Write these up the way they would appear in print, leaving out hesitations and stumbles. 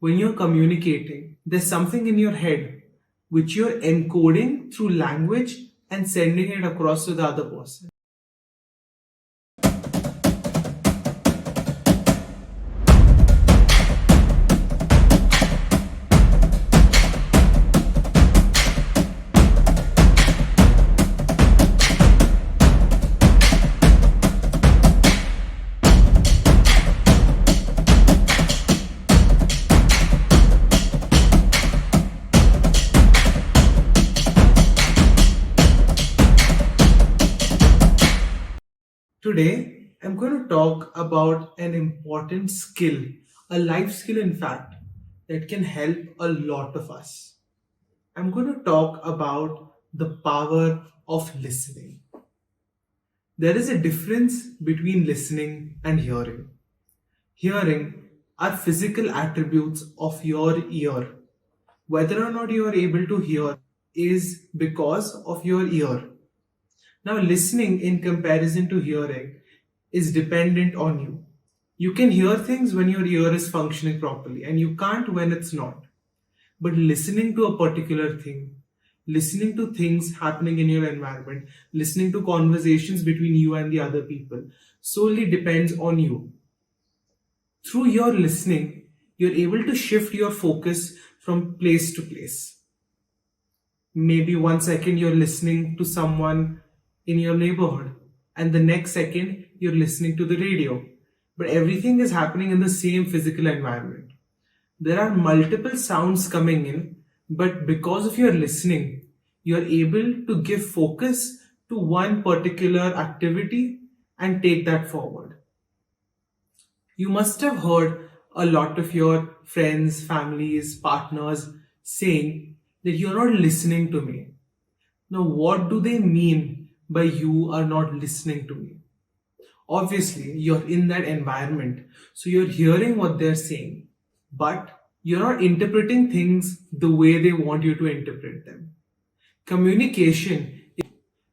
When you're communicating, there's something in your head which you're encoding through language and sending it across to the other person. Today, I'm going to talk about an important skill, a life skill, in fact, that can help a lot of us. I'm going to talk about the power of listening. There is a difference between listening and hearing. Hearing are physical attributes of your ear. Whether or not you are able to hear is because of your ear. Now, listening in comparison to hearing is dependent on you. You can hear things when your ear is functioning properly, and you can't when it's not. But listening to a particular thing, listening to things happening in your environment, listening to conversations between you and the other people, solely depends on you. Through your listening, you're able to shift your focus from place to place. Maybe 1 second you're listening to someone in your neighborhood, and the next second you're listening to the radio. But everything is happening in the same physical environment. There are multiple sounds coming in, but because of your listening, you're able to give focus to one particular activity and take that forward. You must have heard a lot of your friends, families, partners saying that you're not listening to me. Now, what do they mean by you are not listening to me? Obviously, you're in that environment, so you're hearing what they're saying, but you're not interpreting things the way they want you to interpret them. Communication,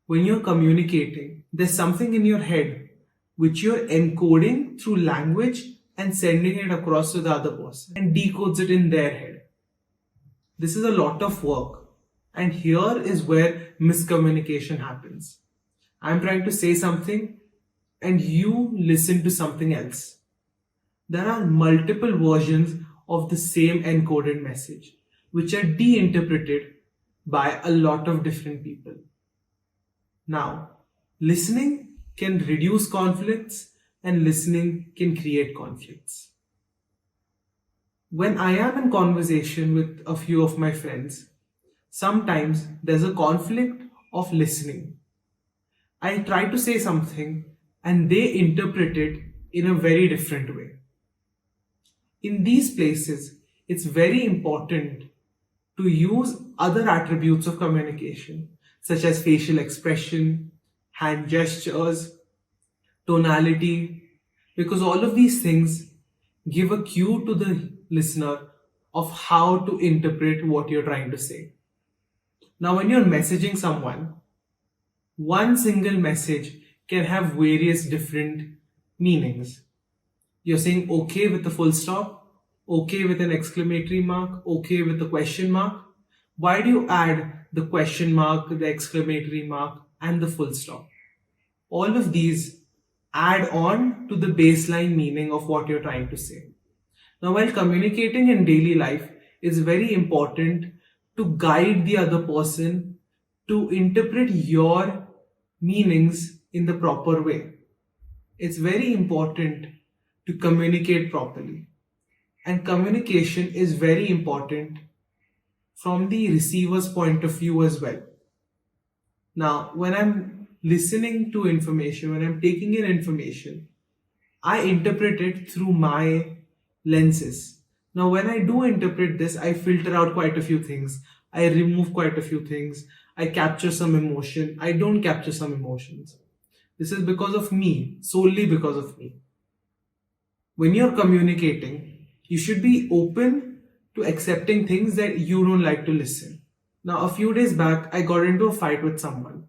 when you're communicating, there's something in your head which you're encoding through language and sending it across to the other person and decodes it in their head. This is a lot of work, and here is where miscommunication happens. I'm trying to say something and you listen to something else. There are multiple versions of the same encoded message which are de-interpreted by a lot of different people. Now, listening can reduce conflicts and listening can create conflicts. When I am in conversation with a few of my friends, sometimes there's a conflict of listening. I try to say something and they interpret it in a very different way. In these places, it's very important to use other attributes of communication, such as facial expression, hand gestures, tonality, because all of these things give a cue to the listener of how to interpret what you're trying to say. Now, when you're messaging someone, one single message can have various different meanings. You're saying okay with a full stop, okay with an exclamatory mark, okay with a question mark. Why do you add the question mark, the exclamatory mark, and the full stop? All of these add on to the baseline meaning of what you're trying to say. Now, while communicating in daily life, it's very important to guide the other person to interpret your meanings in the proper way. It's very important to communicate properly. And communication is very important from the receiver's point of view as well. Now, when I'm listening to information, when I'm taking in information, I interpret it through my lenses. Now, when I do interpret this, I filter out quite a few things. I remove quite a few things. I capture some emotion. I don't capture some emotions. This is because of me, solely because of me. When you're communicating, you should be open to accepting things that you don't like to listen. Now, a few days back, I got into a fight with someone.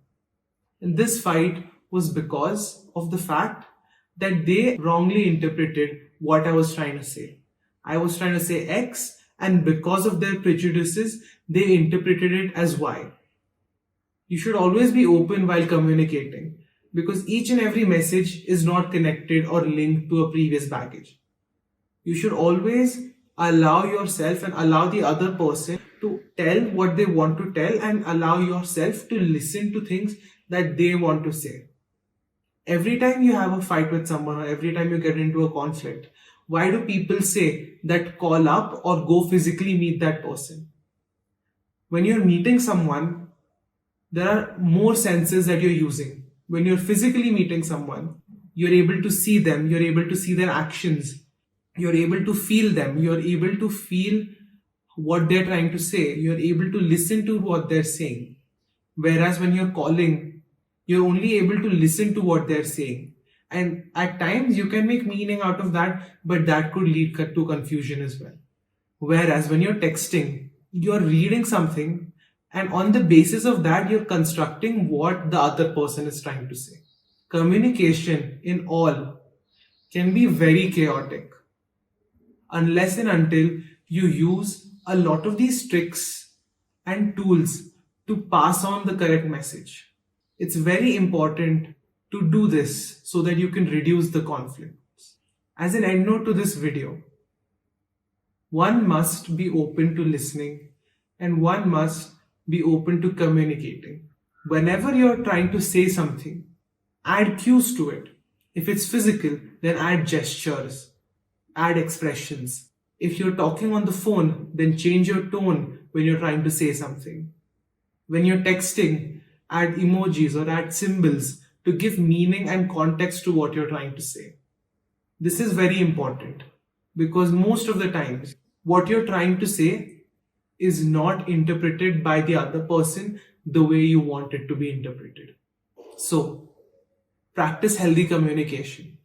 And this fight was because of the fact that they wrongly interpreted what I was trying to say. I was trying to say X, and because of their prejudices, they interpreted it as Y. You should always be open while communicating because each and every message is not connected or linked to a previous baggage. You should always allow yourself and allow the other person to tell what they want to tell and allow yourself to listen to things that they want to say. Every time you have a fight with someone or every time you get into a conflict, why do people say that call up or go physically meet that person? When you're meeting someone, there are more senses that you're using. When you're physically meeting someone, you're able to see them, you're able to see their actions, you're able to feel them, you're able to feel what they're trying to say, you're able to listen to what they're saying. Whereas when you're calling, you're only able to listen to what they're saying. And at times you can make meaning out of that, but that could lead to confusion as well. Whereas when you're texting, you're reading something, and on the basis of that, you're constructing what the other person is trying to say. Communication in all can be very chaotic unless and until you use a lot of these tricks and tools to pass on the correct message. It's very important to do this so that you can reduce the conflicts. As an end note to this video, one must be open to listening and one must be open to communicating. Whenever you're trying to say something, add cues to it. If it's physical, then add gestures, add expressions. If you're talking on the phone, then change your tone when you're trying to say something. When you're texting, add emojis or add symbols to give meaning and context to what you're trying to say. This is very important because most of the times what you're trying to say is not interpreted by the other person the way you want it to be interpreted. So, practice healthy communication.